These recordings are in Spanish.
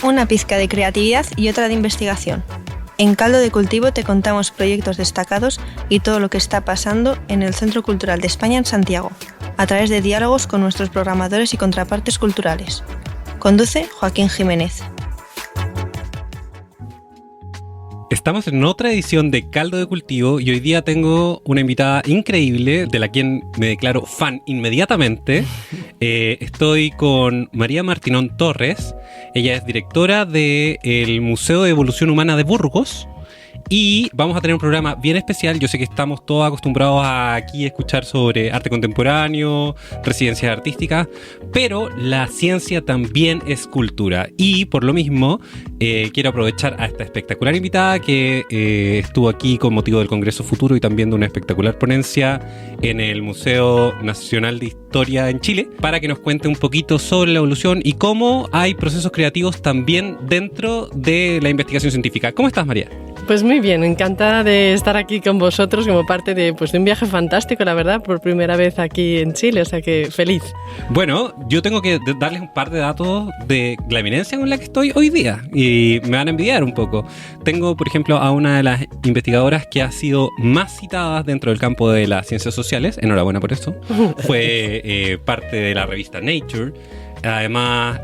Una pizca de creatividad y otra de investigación. En Caldo de Cultivo te contamos proyectos destacados y todo lo que está pasando en el Centro Cultural de España en Santiago, a través de diálogos con nuestros programadores y contrapartes culturales. Conduce Joaquín Jiménez. Estamos en otra edición de Caldo de Cultivo y hoy día tengo una invitada increíble de la quien me declaro fan inmediatamente. Estoy con María Martinón Torres. Ella es directora del Museo de Evolución Humana de Burgos. Y vamos a tener un programa bien especial. Yo sé que estamos todos acostumbrados a aquí escuchar sobre arte contemporáneo, residencias artísticas, pero la ciencia también es cultura. Y por lo mismo, quiero aprovechar a esta espectacular invitada que estuvo aquí con motivo del Congreso Futuro y también de una espectacular ponencia en el Museo Nacional de Historia en Chile, para que nos cuente un poquito sobre la evolución y cómo hay procesos creativos también dentro de la investigación científica. ¿Cómo estás, María? Pues muy bien, encantada de estar aquí con vosotros como parte de un viaje fantástico, la verdad, por primera vez aquí en Chile, o sea que feliz. Bueno, yo tengo que darles un par de datos de la eminencia con la que estoy hoy día y me van a envidiar un poco. Tengo, por ejemplo, a una de las investigadoras que ha sido más citada dentro del campo de las ciencias sociales, enhorabuena por eso, fue parte de la revista Nature. Además,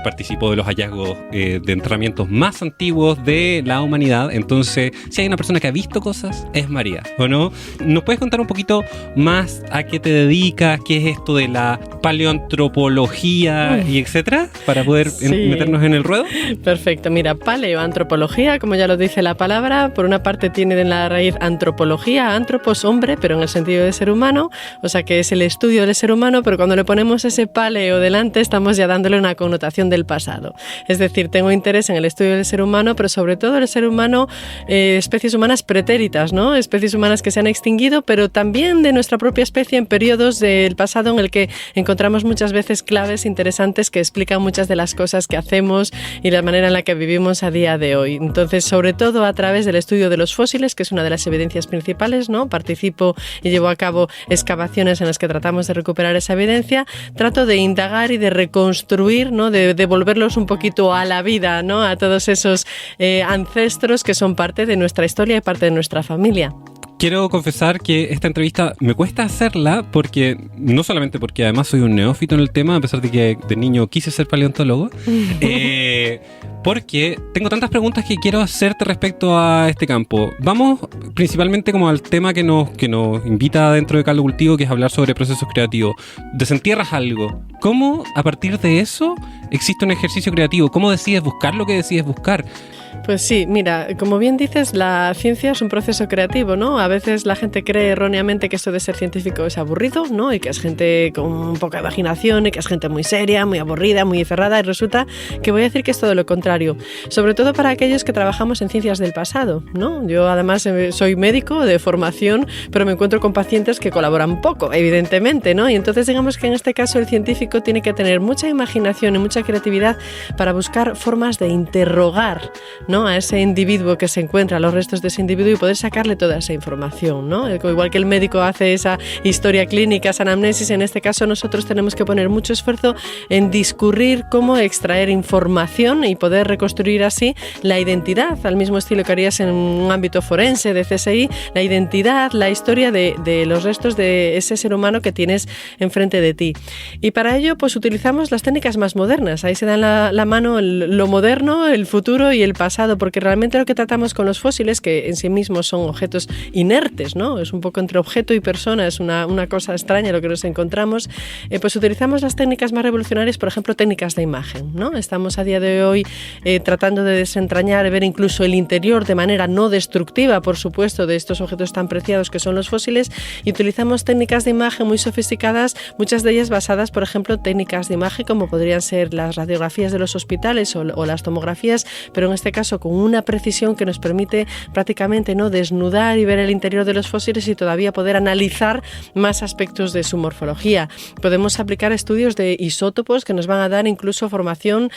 participó de los hallazgos de enterramientos más antiguos de la humanidad. Entonces, si hay una persona que ha visto cosas, es María, ¿o no? ¿Nos puedes contar un poquito más a qué te dedicas? ¿Qué es esto de la paleoantropología y etcétera? Para poder meternos en el ruedo. Perfecto. Mira, paleoantropología, como ya lo dice la palabra, por una parte tiene en la raíz antropología, antropos, hombre, pero en el sentido de ser humano, o sea que es el estudio del ser humano, pero cuando le ponemos ese paleo delante, estamos ya dándole una connotación del pasado. Es decir, tengo interés en el estudio del ser humano, pero sobre todo el ser humano, especies humanas pretéritas, ¿no? Especies humanas que se han extinguido, pero también de nuestra propia especie en periodos del pasado en el que encontramos muchas veces claves interesantes que explican muchas de las cosas que hacemos y la manera en la que vivimos a día de hoy. Entonces, sobre todo a través del estudio de los fósiles, que es una de las evidencias principales, ¿no? Participo y llevo a cabo excavaciones en las que tratamos de recuperar esa evidencia, trato de indagar y de reconstruir, ¿no? De devolverlos un poquito a la vida, ¿no? A todos esos ancestros que son parte de nuestra historia y parte de nuestra familia. Quiero confesar que esta entrevista me cuesta hacerla porque, no solamente porque además soy un neófito en el tema, a pesar de que de niño quise ser paleontólogo, porque tengo tantas preguntas que quiero hacerte respecto a este campo. Vamos principalmente como al tema que nos invita dentro de Caldo Cultivo, que es hablar sobre procesos creativos. Desentierras algo. ¿Cómo a partir de eso existe un ejercicio creativo? ¿Cómo decides buscar lo que decides buscar? Pues sí, mira, como bien dices, la ciencia es un proceso creativo, ¿no? A veces la gente cree erróneamente que esto de ser científico es aburrido, ¿no? Y que es gente con poca imaginación y que es gente muy seria, muy aburrida, muy cerrada, y resulta que voy a decir que es todo lo contrario. Sobre todo para aquellos que trabajamos en ciencias del pasado, ¿no? Yo además soy médico de formación, pero me encuentro con pacientes que colaboran poco, evidentemente, ¿no? Y entonces digamos que en este caso el científico tiene que tener mucha imaginación y mucha creatividad para buscar formas de interrogar, ¿no? A ese individuo que se encuentra, a los restos de ese individuo, y poder sacarle toda esa información, ¿no? Igual que el médico hace esa historia clínica, esa anamnesis, en este caso nosotros tenemos que poner mucho esfuerzo en discurrir cómo extraer información y poder reconstruir así la identidad, al mismo estilo que harías en un ámbito forense de CSI, la identidad, la historia de los restos de ese ser humano que tienes enfrente de ti. Y para ello pues utilizamos las técnicas más modernas, ahí se dan la mano lo moderno, el futuro y el pasado, porque realmente lo que tratamos con los fósiles, que en sí mismos son objetos inertes, ¿no? Es un poco entre objeto y persona, es una cosa extraña lo que nos encontramos, pues utilizamos las técnicas más revolucionarias, por ejemplo, técnicas de imagen, ¿no? Estamos a día de hoy tratando de desentrañar, ver incluso el interior de manera no destructiva, por supuesto, de estos objetos tan preciados que son los fósiles, y utilizamos técnicas de imagen muy sofisticadas, muchas de ellas basadas, por ejemplo, en técnicas de imagen como podrían ser las radiografías de los hospitales o las tomografías, pero en este caso con una precisión que nos permite prácticamente, ¿no?, desnudar y ver el interior de los fósiles y todavía poder analizar más aspectos de su morfología. Podemos aplicar estudios de isótopos que nos van a dar incluso formación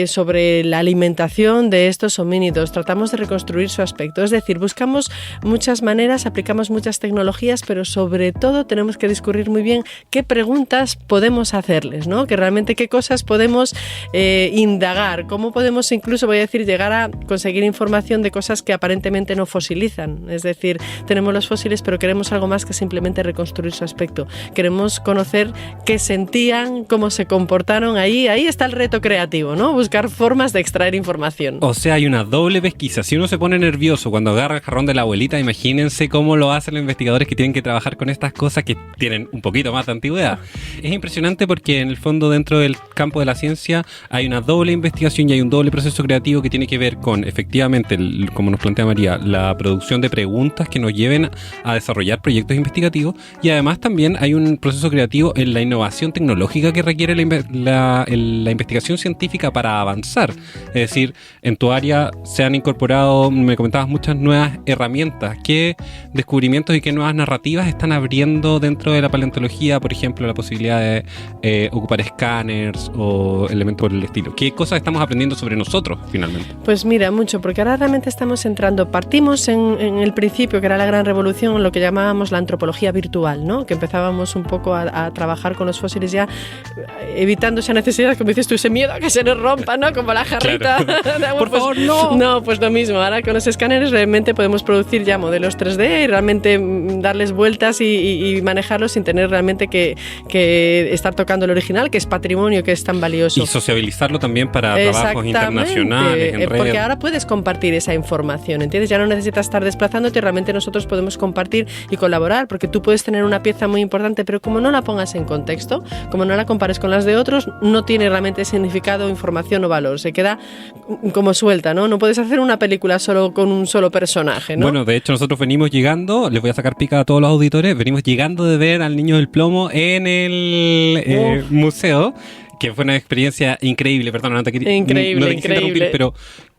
sobre la alimentación de estos homínidos. Tratamos de reconstruir su aspecto. Es decir, buscamos muchas maneras, aplicamos muchas tecnologías, pero sobre todo tenemos que discurrir muy bien qué preguntas podemos hacerles, ¿no? Que realmente qué cosas podemos indagar, cómo podemos incluso, voy a decir, llegar a conseguir información de cosas que aparentemente no fosilizan. Es decir, tenemos los fósiles, pero queremos algo más que simplemente reconstruir su aspecto. Queremos conocer qué sentían, cómo se comportaron. Ahí está el reto creativo, ¿no? Buscar formas de extraer información. O sea, hay una doble pesquisa. Si uno se pone nervioso cuando agarra el jarrón de la abuelita, imagínense cómo lo hacen los investigadores que tienen que trabajar con estas cosas que tienen un poquito más de antigüedad. Es impresionante porque en el fondo dentro del campo de la ciencia hay una doble investigación y hay un doble proceso creativo que tiene que ver con, efectivamente, como nos plantea María, la producción de preguntas que nos lleven a desarrollar proyectos investigativos, y además también hay un proceso creativo en la innovación tecnológica que requiere la investigación científica para avanzar. Es decir, en tu área se han incorporado, me comentabas, muchas nuevas herramientas. ¿Qué descubrimientos y qué nuevas narrativas están abriendo dentro de la paleontología? Por ejemplo, la posibilidad de ocupar escáneres o elementos por el estilo. ¿Qué cosas estamos aprendiendo sobre nosotros finalmente? Pues mira, mucho, porque ahora realmente estamos entrando, partimos en el principio, que era la gran revolución, en lo que llamábamos la antropología virtual, ¿no? Que empezábamos un poco a trabajar con los fósiles ya, evitando esa necesidad, como dices tú, ese miedo a que se nos rompa, ¿no? Como la jarrita. Claro. De agua, Por favor, no. No, pues lo mismo. Ahora con los escáneres realmente podemos producir ya modelos 3D y realmente darles vueltas y manejarlos sin tener realmente que estar tocando el original, que es patrimonio, que es tan valioso. Y sociabilizarlo también para trabajos internacionales, en red. Porque ahora puedes compartir esa información, ¿entiendes? Ya no necesitas estar desplazándote, realmente nosotros podemos compartir y colaborar, porque tú puedes tener una pieza muy importante, pero como no la pongas en contexto, como no la compares con las de otros, no tiene realmente significado, información o valor, se queda como suelta, ¿no? No puedes hacer una película solo con un solo personaje, ¿no? Bueno, de hecho nosotros venimos llegando, les voy a sacar pica a todos los auditores, venimos llegando de ver al Niño del Plomo en el museo, que fue una experiencia increíble. Perdón, no te quise interrumpir, pero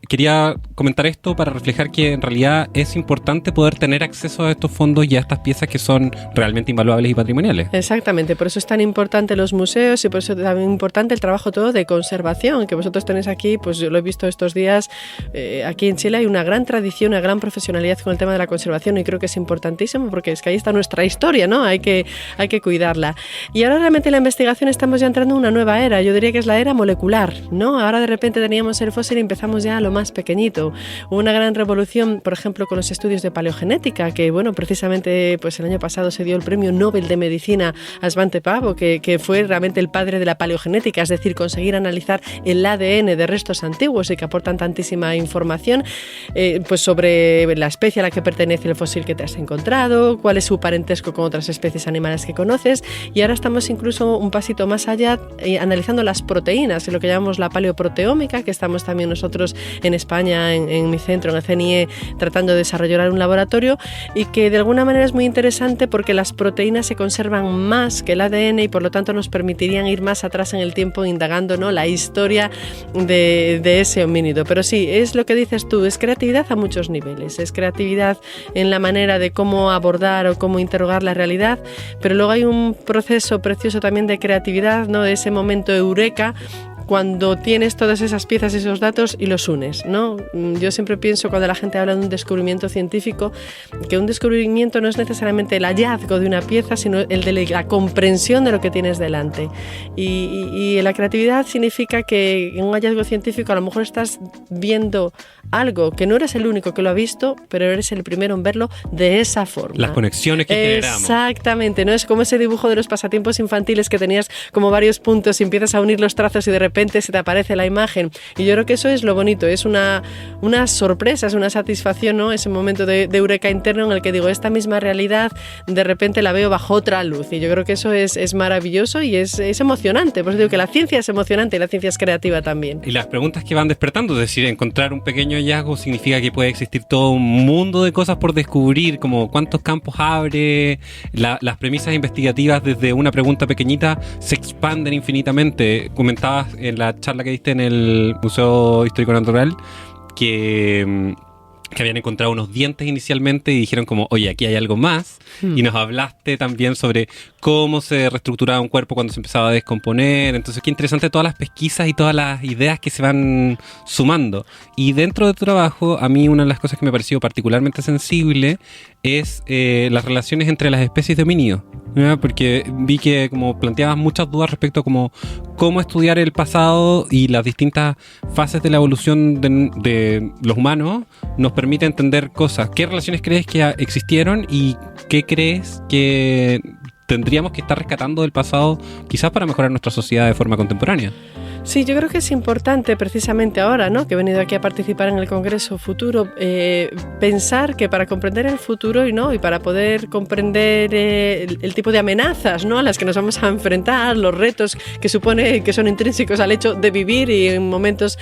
quería comentar esto para reflejar que en realidad es importante poder tener acceso a estos fondos y a estas piezas que son realmente invaluables y patrimoniales. Exactamente, por eso es tan importante los museos y por eso es también importante el trabajo todo de conservación que vosotros tenéis aquí. Pues yo lo he visto estos días, aquí en Chile hay una gran tradición, una gran profesionalidad con el tema de la conservación, y creo que es importantísimo porque es que ahí está nuestra historia, ¿no? Hay que cuidarla. Y ahora realmente en la investigación estamos ya entrando en una nueva era, yo diría que es la era molecular, ¿no? Ahora de repente teníamos el fósil y empezamos ya a lo más pequeñito. Hubo una gran revolución, por ejemplo, con los estudios de paleogenética, que bueno, precisamente pues el año pasado se dio el premio Nobel de Medicina a Svante Pääbo, que fue realmente el padre de la paleogenética, es decir, conseguir analizar el ADN de restos antiguos y que aportan tantísima información pues sobre la especie a la que pertenece el fósil que te has encontrado, cuál es su parentesco con otras especies animales que conoces, y ahora estamos incluso un pasito más allá analizando las proteínas, en lo que llamamos la paleoproteómica, que estamos también nosotros en España, en mi centro, en el CNIE, tratando de desarrollar un laboratorio, y que de alguna manera es muy interesante porque las proteínas se conservan más que el ADN y por lo tanto nos permitirían ir más atrás en el tiempo indagando, ¿no?, la historia de ese homínido. Pero sí, es lo que dices tú, es creatividad a muchos niveles, es creatividad en la manera de cómo abordar o cómo interrogar la realidad, pero luego hay un proceso precioso también de creatividad, ¿no?, de ese momento eureka, cuando tienes todas esas piezas, esos datos y los unes, ¿no? Yo siempre pienso cuando la gente habla de un descubrimiento científico que un descubrimiento no es necesariamente el hallazgo de una pieza, sino el de la comprensión de lo que tienes delante. Y la creatividad significa que en un hallazgo científico a lo mejor estás viendo algo que no eres el único que lo ha visto, pero eres el primero en verlo de esa forma. Las conexiones que generamos. Exactamente, ¿no? Es como ese dibujo de los pasatiempos infantiles que tenías como varios puntos y empiezas a unir los trazos y de repente se te aparece la imagen. Y yo creo que eso es lo bonito, es una sorpresa, es una satisfacción, ¿no? Ese momento de eureka interno en el que digo, esta misma realidad de repente la veo bajo otra luz. Y yo creo que eso es maravilloso y es emocionante. Por eso digo que la ciencia es emocionante y la ciencia es creativa también. Y las preguntas que van despertando, es decir, encontrar un pequeño hallazgo significa que puede existir todo un mundo de cosas por descubrir, como cuántos campos abre, las premisas investigativas desde una pregunta pequeñita se expanden infinitamente. Comentabas en la charla que diste en el Museo Histórico Natural que habían encontrado unos dientes inicialmente y dijeron como, oye, aquí hay algo más. Y nos hablaste también sobre cómo se reestructuraba un cuerpo cuando se empezaba a descomponer. Entonces, qué interesante todas las pesquisas y todas las ideas que se van sumando. Y dentro de tu trabajo, a mí una de las cosas que me pareció particularmente sensible es las relaciones entre las especies de homínidos, ¿no? Porque vi que como planteabas muchas dudas respecto a cómo estudiar el pasado y las distintas fases de la evolución de los humanos nos permite entender cosas. ¿Qué relaciones crees que existieron y qué crees que tendríamos que estar rescatando del pasado quizás para mejorar nuestra sociedad de forma contemporánea? Sí, yo creo que es importante precisamente ahora, ¿no?, que he venido aquí a participar en el Congreso Futuro, pensar que para comprender el futuro y para poder comprender el tipo de amenazas, ¿no?, a las que nos vamos a enfrentar, los retos que supone que son intrínsecos al hecho de vivir y en momentos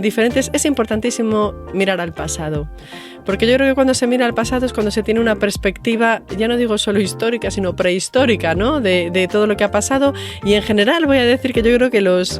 diferentes, es importantísimo mirar al pasado. Porque yo creo que cuando se mira al pasado es cuando se tiene una perspectiva, ya no digo solo histórica, sino prehistórica, ¿no?, de todo lo que ha pasado. Y en general voy a decir que yo creo que los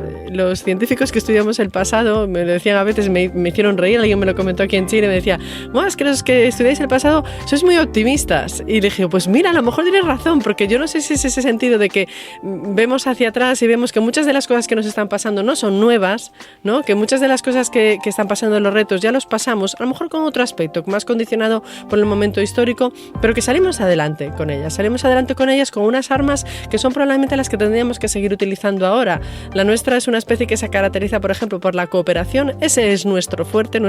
científicos que estudiamos el pasado, me lo decían a veces, me hicieron reír, alguien me lo comentó aquí en Chile, me decía, es que los que estudiáis el pasado sois muy optimistas. Y le dije, pues mira, a lo mejor tienes razón, porque yo no sé si es ese sentido de que vemos hacia atrás y vemos que muchas de las cosas que nos están pasando no son nuevas, ¿no?, que muchas de las cosas que están pasando en los retos ya los pasamos, a lo mejor con otro aspecto, más condicionado por el momento histórico, pero que salimos adelante con ellas con unas armas que son probablemente las que tendríamos que seguir utilizando ahora. La nuestra es una especie que se caracteriza, por ejemplo, por la cooperación. Ese es nuestro fuerte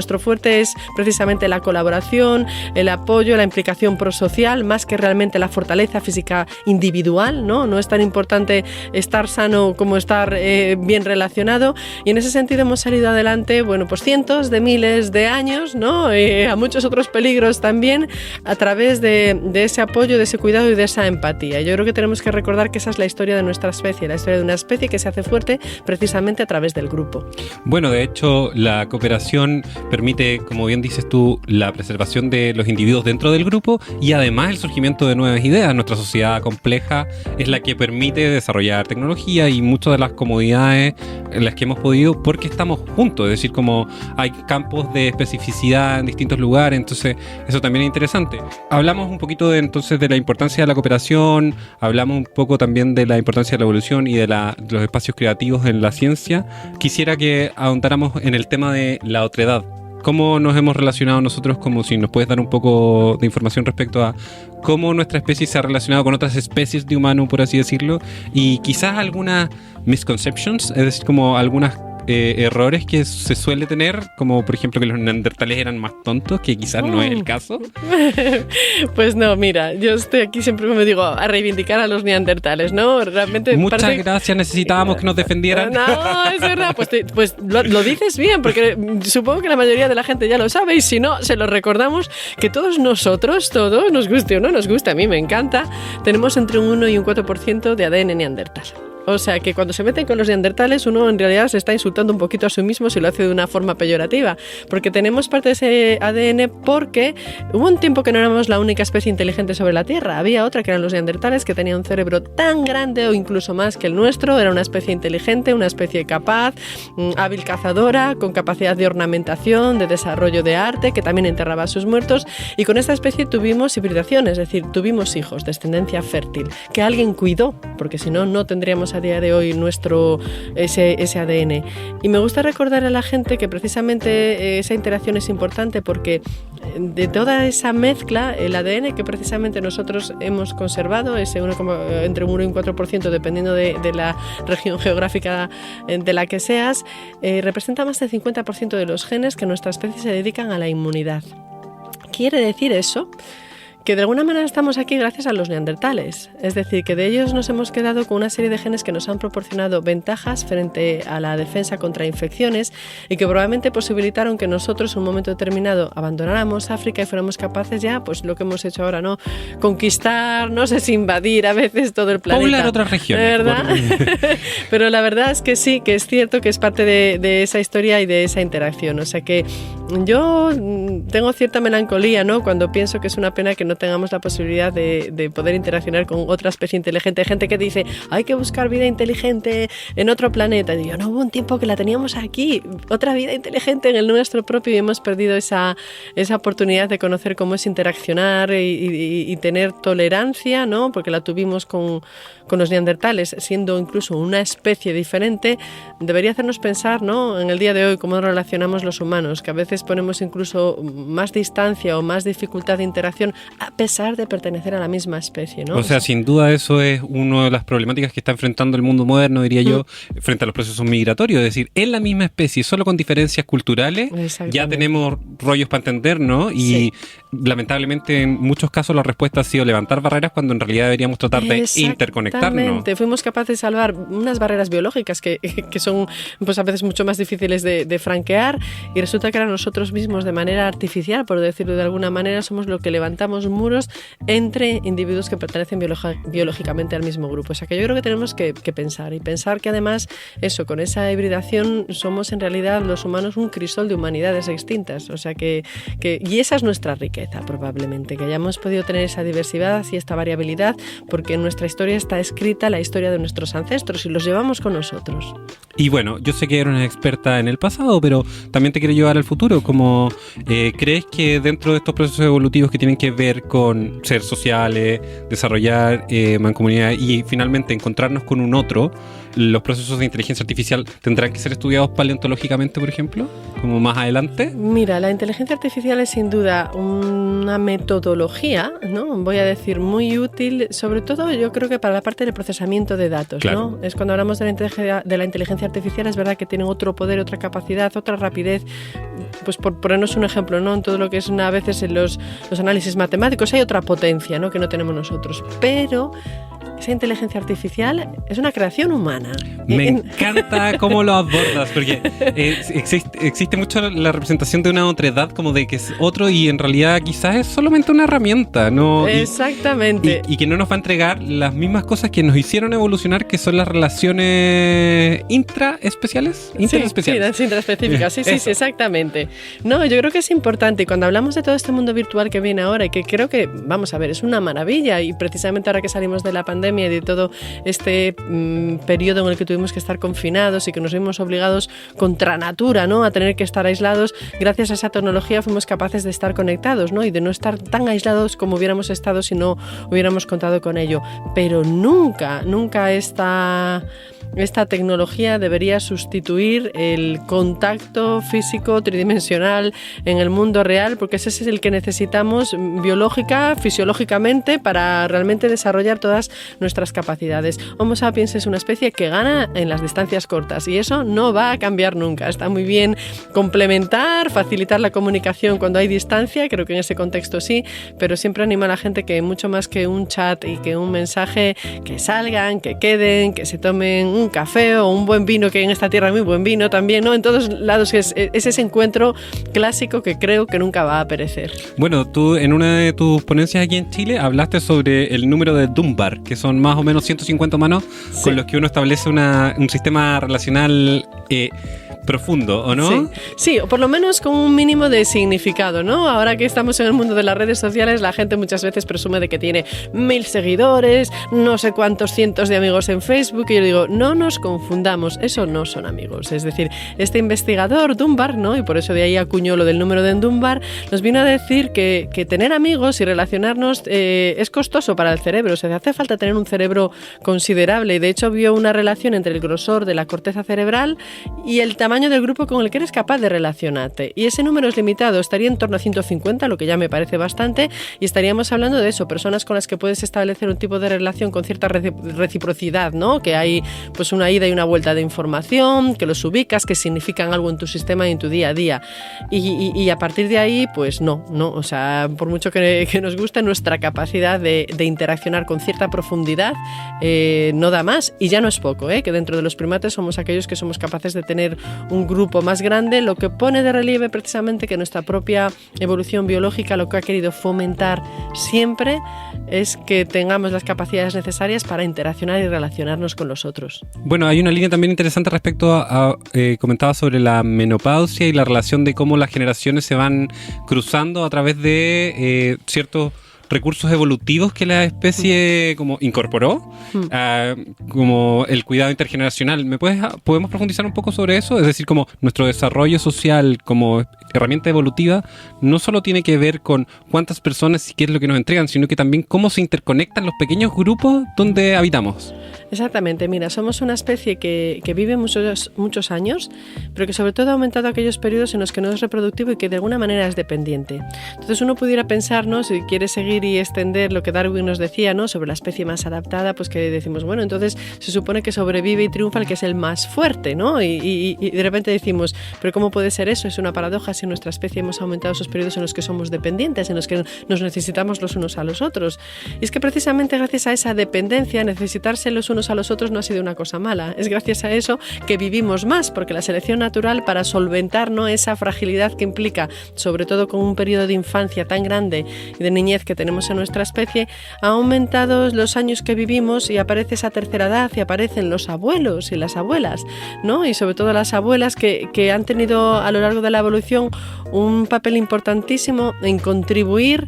es precisamente la colaboración, el apoyo, la implicación prosocial, más que realmente la fortaleza física individual, ¿no? Es tan importante estar sano como estar bien relacionado, y en ese sentido hemos salido adelante, pues cientos de miles de años, ¿no?, a muchos otros peligros también, a través de ese apoyo, de ese cuidado y de esa empatía. Yo creo que tenemos que recordar que esa es la historia de nuestra especie, la historia de una especie que se hace fuerte precisamente a través del grupo. Bueno, de hecho, la cooperación permite, como bien dices tú, la preservación de los individuos dentro del grupo y además el surgimiento de nuevas ideas. Nuestra sociedad compleja es la que permite desarrollar tecnología y muchas de las comodidades en las que hemos podido porque estamos juntos, es decir, como hay campos de especificidad en distintos lugares, entonces eso también es interesante. Hablamos un poquito entonces de la importancia de la cooperación, hablamos un poco también de la importancia de la evolución y de los espacios creativos en la ciencia. Quisiera que ahondáramos en el tema de la otredad. ¿Cómo nos hemos relacionado nosotros? Como si nos puedes dar un poco de información respecto a cómo nuestra especie se ha relacionado con otras especies de humano, por así decirlo, y quizás algunas misconceptions, es decir, como algunas errores que se suele tener, como por ejemplo que los neandertales eran más tontos, que quizás no es el caso. Pues no, mira, yo estoy aquí siempre, me digo, a reivindicar a los neandertales, ¿no? Realmente muchas gracias, necesitábamos que nos defendieran. No, es verdad, pues lo dices bien, porque supongo que la mayoría de la gente ya lo sabe, y si no, se lo recordamos, que todos nosotros, nos guste o no nos guste, a mí me encanta, tenemos entre un 1 y un 4% de ADN neandertal. O sea que cuando se meten con los neandertales uno en realidad se está insultando un poquito a sí mismo si lo hace de una forma peyorativa, porque tenemos parte de ese ADN porque hubo un tiempo que no éramos la única especie inteligente sobre la Tierra. Había otra que eran los neandertales, que tenían un cerebro tan grande o incluso más que el nuestro. Era una especie inteligente, una especie capaz, hábil cazadora, con capacidad de ornamentación, de desarrollo de arte, que también enterraba a sus muertos, y con esta especie tuvimos hibridación, es decir, tuvimos hijos, descendencia fértil, que alguien cuidó, porque si no, no tendríamos a día de hoy ese ADN. Y me gusta recordar a la gente que precisamente esa interacción es importante, porque de toda esa mezcla, el ADN que precisamente nosotros hemos conservado, ese entre un 1 y un 4%, dependiendo de la región geográfica de la que seas, representa más del 50% de los genes que nuestra especie se dedican a la inmunidad. ¿Quiere decir eso? Que de alguna manera estamos aquí gracias a los neandertales, es decir, que de ellos nos hemos quedado con una serie de genes que nos han proporcionado ventajas frente a la defensa contra infecciones y que probablemente posibilitaron que nosotros en un momento determinado abandonáramos África y fuéramos capaces ya, pues lo que hemos hecho ahora, ¿no? Conquistar, no sé si invadir a veces todo el planeta. Poblar otras regiones. ¿Verdad? Pero la verdad es que sí, que es cierto que es parte de esa historia y de esa interacción. O sea que yo tengo cierta melancolía, ¿no?, cuando pienso que es una pena que no no tengamos la posibilidad de poder interaccionar con otra especie inteligente. Hay gente que dice, hay que buscar vida inteligente en otro planeta. Y digo, no, hubo un tiempo que la teníamos aquí, otra vida inteligente en el nuestro propio, y hemos perdido esa oportunidad de conocer cómo es interaccionar y tener tolerancia, ¿no? Porque la tuvimos con los neandertales, siendo incluso una especie diferente. Debería hacernos pensar, ¿no?, en el día de hoy cómo nos relacionamos los humanos, que a veces ponemos incluso más distancia o más dificultad de interacción a pesar de pertenecer a la misma especie, ¿no? O sea, sin duda eso es una de las problemáticas que está enfrentando el mundo moderno, diría yo, frente a los procesos migratorios. Es decir, en la misma especie, solo con diferencias culturales, ya tenemos rollos para entendernos y lamentablemente en muchos casos la respuesta ha sido levantar barreras cuando en realidad deberíamos tratar de interconectarnos. Fuimos capaces de salvar unas barreras biológicas que son pues a veces mucho más difíciles de franquear, y resulta que ahora nosotros mismos de manera artificial, por decirlo de alguna manera, somos lo que levantamos muros entre individuos que pertenecen biológicamente al mismo grupo. O sea que yo creo que tenemos que pensar que además eso, con esa hibridación somos en realidad los humanos un crisol de humanidades extintas. O sea y esa es nuestra riqueza probablemente, que hayamos podido tener esa diversidad y esta variabilidad, porque en nuestra historia está escrita la historia de nuestros ancestros y los llevamos con nosotros. Y bueno, yo sé que eres una experta en el pasado, pero también te quiero llevar al futuro. Como, ¿crees que dentro de estos procesos evolutivos que tienen que ver con ser sociales, desarrollar mancomunidad y finalmente encontrarnos con un otro, los procesos de inteligencia artificial tendrán que ser estudiados paleontológicamente, por ejemplo, como más adelante? Mira, la inteligencia artificial es sin duda una metodología, ¿no? Voy a decir muy útil, sobre todo yo creo que para la parte del procesamiento de datos, claro, ¿no? Es cuando hablamos de la inteligencia artificial, es verdad que tienen otro poder, otra capacidad, otra rapidez. Pues por ponernos un ejemplo, ¿no? En todo lo que es a veces en los análisis matemáticos hay otra potencia, ¿no?, que no tenemos nosotros, pero esa inteligencia artificial es una creación humana. Me encanta cómo lo abordas, porque existe mucho la representación de una otredad, como de que es otro y en realidad quizás es solamente una herramienta, ¿no? Exactamente. Y que no nos va a entregar las mismas cosas que nos hicieron evolucionar, que son las relaciones intraespeciales. Sí, las intraespecíficas, sí, exactamente. No, yo creo que es importante, y cuando hablamos de todo este mundo virtual que viene ahora, y que creo que, vamos a ver, es una maravilla, y precisamente ahora que salimos de la pandemia y de todo este periodo en el que tuvimos que estar confinados y que nos vimos obligados contra natura, ¿no?, a tener que estar aislados, gracias a esa tecnología fuimos capaces de estar conectados, ¿no?, y de no estar tan aislados como hubiéramos estado si no hubiéramos contado con ello. Pero nunca esta tecnología debería sustituir el contacto físico tridimensional en el mundo real, porque ese es el que necesitamos fisiológicamente para realmente desarrollar todas nuestras capacidades. Homo sapiens es una especie que gana en las distancias cortas y eso no va a cambiar nunca. Está muy bien complementar, facilitar la comunicación cuando hay distancia, creo que en ese contexto sí, pero siempre animo a la gente que mucho más que un chat y que un mensaje, que salgan, que queden, que se tomen un café o un buen vino, que en esta tierra hay muy buen vino también, ¿no? En todos lados es ese encuentro clásico que creo que nunca va a perecer. Bueno, tú en una de tus ponencias aquí en Chile hablaste sobre el número de Dunbar, que son más o menos 150 humanos con los que uno establece un sistema relacional profundo, ¿o no? Sí, o por lo menos con un mínimo de significado, ¿no? Ahora que estamos en el mundo de las redes sociales, la gente muchas veces presume de que tiene 1000 seguidores, no sé cuántos cientos de amigos en Facebook, y yo digo, no nos confundamos, eso no son amigos. Es decir, este investigador, Dunbar, ¿no?, y por eso de ahí acuñó lo del número de Dunbar, nos vino a decir que tener amigos y relacionarnos es costoso para el cerebro, o sea, hace falta tener un cerebro considerable, y de hecho vio una relación entre el grosor de la corteza cerebral y el tamaño del grupo con el que eres capaz de relacionarte. Y ese número es limitado, estaría en torno a 150, lo que ya me parece bastante, y estaríamos hablando de eso, personas con las que puedes establecer un tipo de relación con cierta reciprocidad, ¿no? Que hay pues una ida y una vuelta de información, que los ubicas, que significan algo en tu sistema y en tu día a día. Y a partir de ahí, pues no, o sea, por mucho que nos guste, nuestra capacidad de interaccionar con cierta profundidad no da más, y ya no es poco, que dentro de los primates somos aquellos que somos capaces de tener un grupo más grande, lo que pone de relieve precisamente que nuestra propia evolución biológica lo que ha querido fomentar siempre es que tengamos las capacidades necesarias para interaccionar y relacionarnos con los otros. Bueno, hay una línea también interesante respecto a comentaba sobre la menopausia y la relación de cómo las generaciones se van cruzando a través de ciertos recursos evolutivos que la especie como incorporó, como el cuidado intergeneracional. ¿Podemos profundizar un poco sobre eso? Es decir, como nuestro desarrollo social como herramienta evolutiva no solo tiene que ver con cuántas personas y qué es lo que nos entregan, sino que también cómo se interconectan los pequeños grupos donde habitamos. Exactamente, mira, somos una especie que vive muchos años, pero que sobre todo ha aumentado aquellos periodos en los que no es reproductivo y que de alguna manera es dependiente. Entonces uno pudiera pensar, ¿no?, si quiere seguir y extender lo que Darwin nos decía, ¿no?, sobre la especie más adaptada, pues que decimos, bueno, entonces se supone que sobrevive y triunfa el que es el más fuerte, ¿no? Y de repente decimos, pero ¿cómo puede ser eso? Es una paradoja si en nuestra especie hemos aumentado esos periodos en los que somos dependientes, en los que nos necesitamos los unos a los otros. Y es que precisamente gracias a esa dependencia, necesitarse los unos a los otros no ha sido una cosa mala. Es gracias a eso que vivimos más, porque la selección natural, para solventar, ¿no?, esa fragilidad que implica, sobre todo con un periodo de infancia tan grande y de niñez que tenemos en nuestra especie, ha aumentado los años que vivimos y aparece esa tercera edad y aparecen los abuelos y las abuelas, ¿no? Y sobre todo las abuelas que han tenido a lo largo de la evolución un papel importantísimo en contribuir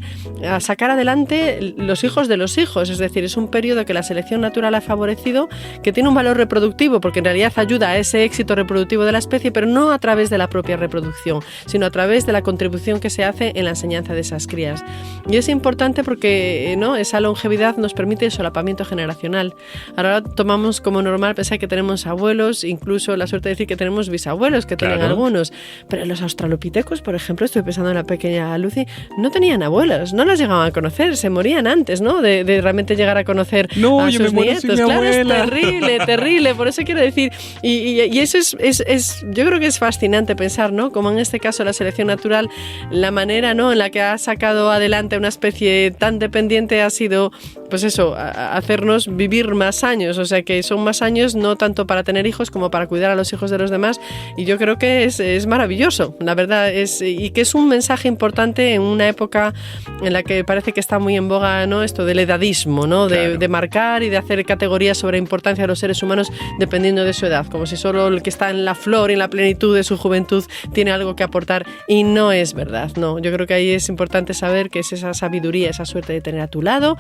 a sacar adelante los hijos de los hijos. Es decir, es un periodo que la selección natural ha favorecido, que tiene un valor reproductivo porque en realidad ayuda a ese éxito reproductivo de la especie, pero no a través de la propia reproducción, sino a través de la contribución que se hace en la enseñanza de esas crías. Y es importante porque, ¿no?, esa longevidad nos permite el solapamiento generacional. Ahora tomamos como normal pensar que tenemos abuelos, incluso la suerte de decir que tenemos bisabuelos, que tienen algunos, pero los australopitecos, por ejemplo, estoy pensando en la pequeña Lucy, no tenían abuelos, no las llegaban a conocer, se morían antes, ¿no?, de realmente llegar a conocer a sus nietos. Claro, abuela. Es terrible, terrible, por eso quiero decir, y eso es, yo creo que es fascinante pensar, ¿no?, como en este caso la selección natural, la manera, ¿no?, en la que ha sacado adelante una especie tan dependiente ha sido, pues eso, hacernos vivir más años, o sea que son más años no tanto para tener hijos como para cuidar a los hijos de los demás, y yo creo que es maravilloso, la verdad, y que es un mensaje importante en una época en la que parece que está muy en boga, ¿no?, esto del edadismo, ¿no?, claro, de marcar y de hacer categorías sobre la importancia de los seres humanos dependiendo de su edad, como si solo el que está en la flor y en la plenitud de su juventud tiene algo que aportar, y no es verdad, no. Yo creo que ahí es importante saber que es esa sabiduría, esa suerte de tener a tu lado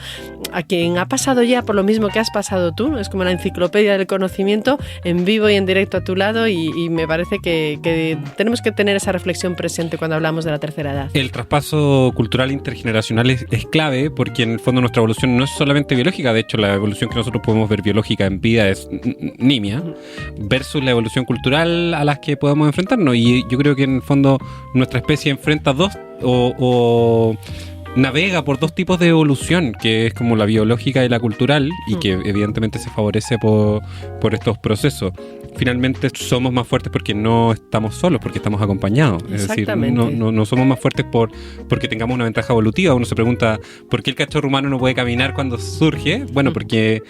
a quien ha pasado ya por lo mismo que has pasado tú, es como la enciclopedia del conocimiento en vivo y en directo a tu lado, y me parece que tenemos que tener esa reflexión presente cuando hablamos de la tercera edad. El traspaso cultural intergeneracional es clave porque en el fondo nuestra evolución no es solamente biológica, de hecho la evolución que nosotros podemos ver biológica en vida es nimia versus la evolución cultural a las que podemos enfrentarnos, y yo creo que en el fondo nuestra especie enfrenta dos o navega por dos tipos de evolución, que es como la biológica y la cultural, y que evidentemente se favorece por estos procesos. Finalmente somos más fuertes porque no estamos solos, porque estamos acompañados. Es decir, no somos más fuertes porque tengamos una ventaja evolutiva. Uno se pregunta, ¿por qué el cachorro humano no puede caminar cuando surge? Bueno, porque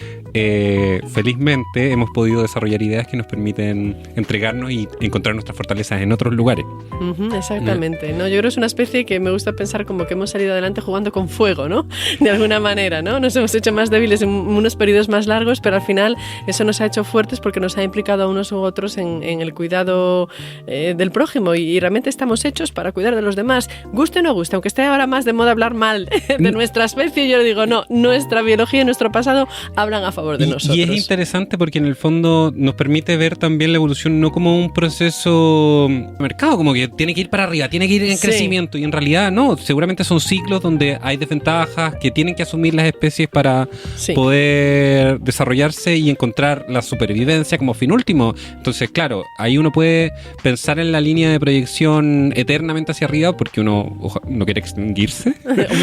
felizmente hemos podido desarrollar ideas que nos permiten entregarnos y encontrar nuestras fortalezas en otros lugares. Exactamente. ¿No? Yo creo que es una especie que me gusta pensar como que hemos salido adelante jugando con fuego, ¿no? De alguna manera, ¿no? Nos hemos hecho más débiles en unos periodos más largos, pero al final eso nos ha hecho fuertes porque nos ha implicado a unos u otros en el cuidado del prójimo, y realmente estamos hechos para cuidar de los demás, guste o no guste, aunque esté ahora más de moda hablar mal de nuestra especie. Yo digo, no, nuestra biología y nuestro pasado hablan a favor de nosotros. Y es interesante porque en el fondo nos permite ver también la evolución no como un proceso de mercado, como que tiene que ir para arriba, tiene que ir en crecimiento, y en realidad no, seguramente son ciclos donde hay desventajas que tienen que asumir las especies para poder desarrollarse y encontrar la supervivencia como fin último. Entonces, claro, ahí uno puede pensar en la línea de proyección eternamente hacia arriba porque uno no quiere extinguirse.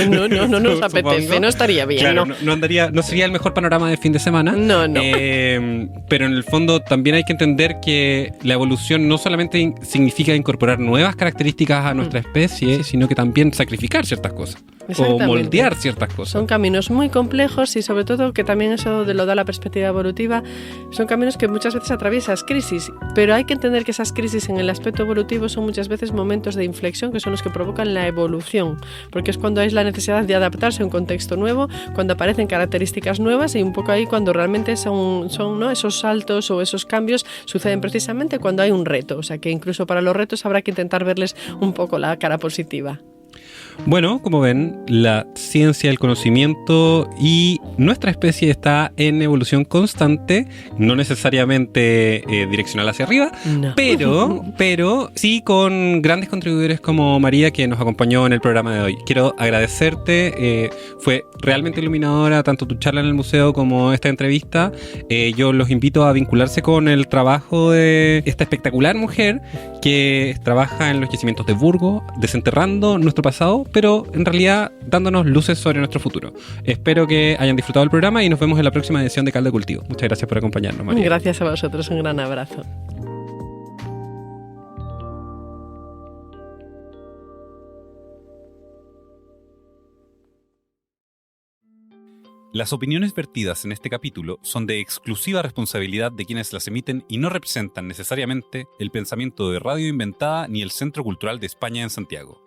No nos apetece, no estaría bien. Claro, no sería el mejor panorama de fin de semana. No. Pero en el fondo también hay que entender que la evolución no solamente significa incorporar nuevas características a nuestra especie, sino que también sacrificar ciertas cosas o moldear ciertas cosas. Son caminos muy complejos, y sobre todo que también eso lo da la perspectiva evolutiva, son caminos que muchas veces atraviesas crisis, pero hay que entender que esas crisis en el aspecto evolutivo son muchas veces momentos de inflexión que son los que provocan la evolución, porque es cuando hay la necesidad de adaptarse a un contexto nuevo, cuando aparecen características nuevas, y un poco ahí cuando realmente son ¿no? esos saltos o esos cambios suceden precisamente cuando hay un reto, o sea que incluso para los retos habrá que intentar verles un poco la cara positiva. Bueno, como ven, la ciencia, el conocimiento y nuestra especie está en evolución constante, no necesariamente direccional hacia arriba, No. pero sí con grandes contribuidores como María, que nos acompañó en el programa de hoy. Quiero agradecerte, fue realmente iluminadora tanto tu charla en el museo como esta entrevista. Yo los invito a vincularse con el trabajo de esta espectacular mujer que trabaja en los yacimientos de Burgos, desenterrando nuestro pasado, pero en realidad dándonos luces sobre nuestro futuro. Espero que hayan disfrutado el programa y nos vemos en la próxima edición de Caldo de Cultivo. Muchas gracias por acompañarnos, María. Gracias a vosotros, un gran abrazo. Las opiniones vertidas en este capítulo son de exclusiva responsabilidad de quienes las emiten y no representan necesariamente el pensamiento de Radio Inventada ni el Centro Cultural de España en Santiago.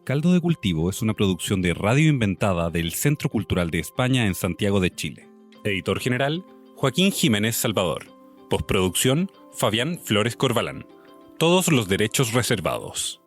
Caldo de Cultivo es una producción de Radio Inventada del Centro Cultural de España en Santiago de Chile. Editor general, Joaquín Jiménez Salvador. Postproducción, Fabián Flores Corbalán. Todos los derechos reservados.